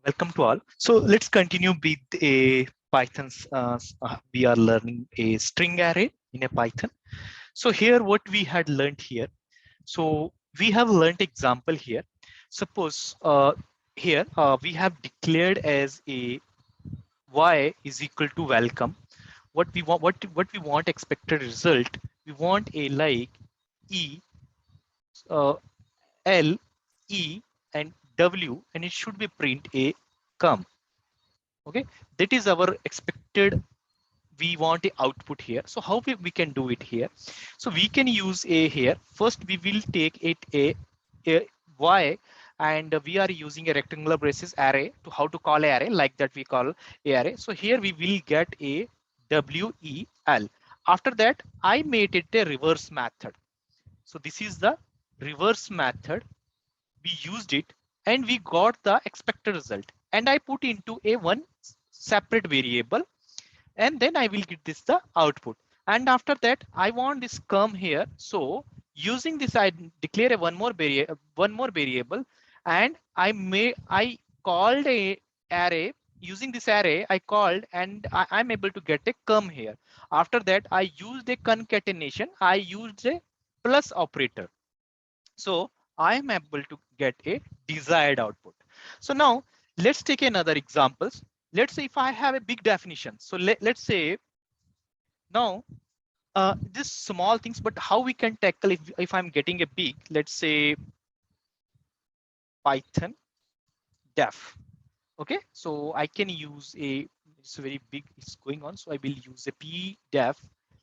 Welcome to all. So let's continue with a Python's. We are learning a string array in a Python. So here, what we had learned here. So we have learned example here. Suppose here we have declared as a y is equal to welcome. What we want expected result. We want a like e, uh, l, e, and w, and it should be print a come. Okay, that is our expected. We want a output here. So how we can do it here? So we can use a here. First we will take it a y, and we are using a rectangular braces array to how to call a array like that we call a array. So here we will get a wel. After that I made it a reverse method. So this is the reverse method. We used it and we got the expected result, and I put into a one separate variable, and then I will get this the output. And after that I want this come here. So using this I declare a one more variable, and I called a array. Using this array I called, and I'm able to get a come here. After that I used a concatenation. I used a plus operator. So I am able to get a desired output. So now let's take another examples. Let's say if I have a big definition. So let's say now this small things, but how we can tackle if I'm getting a big, let's say Python def. Okay, so I can use a, it's very big, it's going on. So I will use a p def,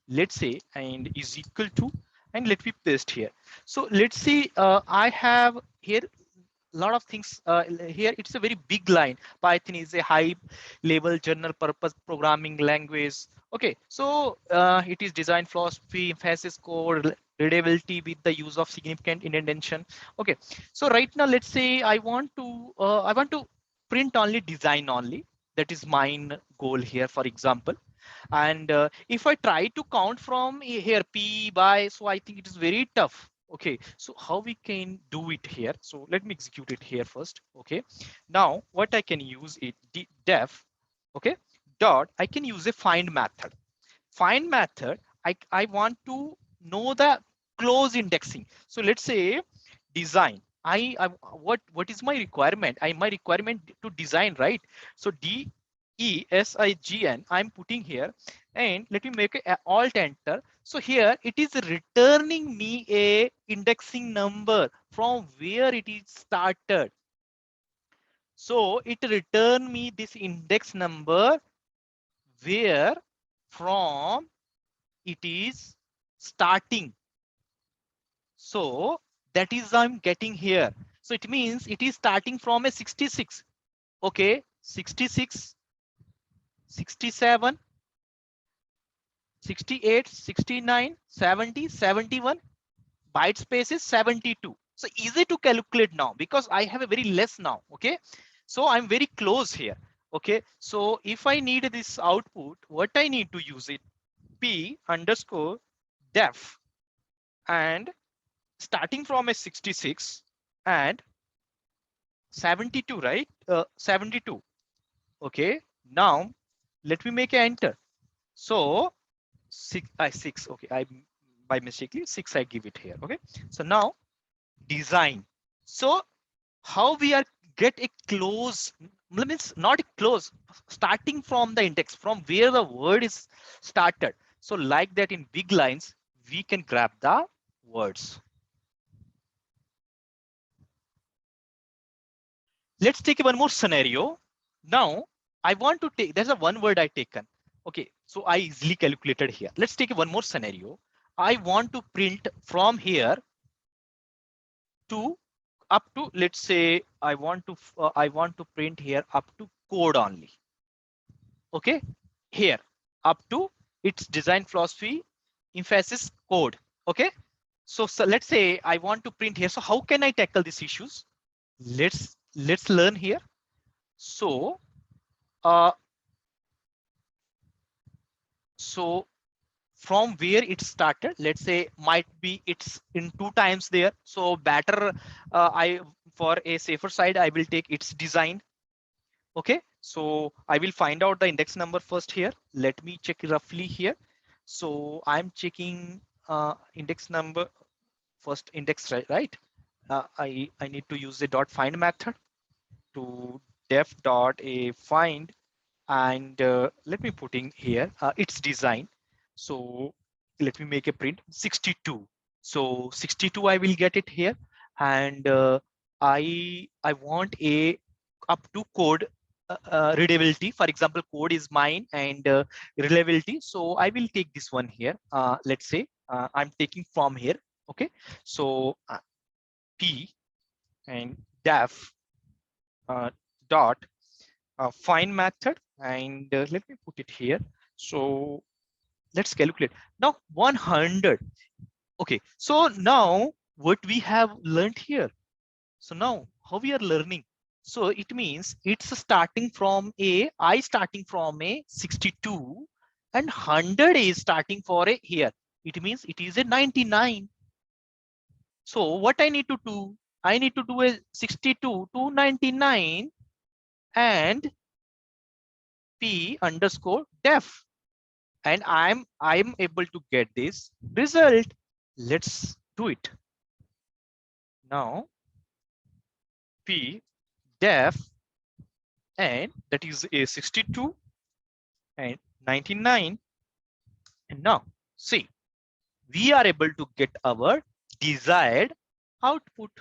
let's say, and is equal to, and let me paste here. So let's say I have here lot of things here. It's a very big line. Python is a high level general purpose programming language. Okay, so it is design philosophy, emphasis code, readability with the use of significant indentation. Okay, so right now let's say I want to print only design only. That is mine goal here, for example. And if I try to count from here p by, so I think it is very tough. Okay, so how we can do it here? So let me execute it here first. Okay, now what I can use it def. Okay, dot, I can use a find method. Find method, I want to know the close indexing. So let's say design. What is my requirement? My requirement to design, right? So DESIGN I'm putting here, and let me make a alt enter. So here it is returning me a indexing number from where it is started. So it return me this index number where from it is starting. So that is I'm getting here. So it means it is starting from a 66. Okay, 66, 67, 68, 69, 70, 71. Byte space is 72. So easy to calculate now because I have a very less now. Okay, so I'm very close here. Okay, so if I need this output, what I need to use it, p underscore def, and starting from a 66 and 72, right? 72. Okay, now let me make an enter. So six. Okay, I by mistakenly 6 I give it here. Okay, so now design. So how we are get a close, means not a close, starting from the index from where the word is started. So like that in big lines we can grab the words. Let's take one more scenario. Now I want to take, there's a one word I taken. Okay, so I easily calculated here. Let's take one more scenario. I want to print from here to up to, let's say I want to print here up to code only. Okay, here up to its design philosophy, emphasis code. Okay, so let's say I want to print here. So how can I tackle these issues? Let's learn here. So uh, so from where it started, let's say might be it's in 2 times there. So better I, for a safer side, I will take its design. Okay, so I will find out the index number first here. Let me check roughly here. So I'm checking index number first index, right? I need to use the dot find method to def dot a find, and let me put in here its design. So let me make a print 62. So 62 I will get it here, and I want a up to code readability. For example, code is mine, and reliability. So I will take this one here. Let's say I'm taking from here. Okay, so p and def dot find method, and let me put it here. So let's calculate now 100. Okay, so now what we have learned here. So now how we are learning. So it means it's starting from I starting from a 62, and 100 is starting for a here. It means it is a 99. So what I need to do? I need to do a 62 to 99 and p underscore def, and I'm able to get this result. Let's do it now. P def, and that is a 62 and 99, and now see, we are able to get our desired output.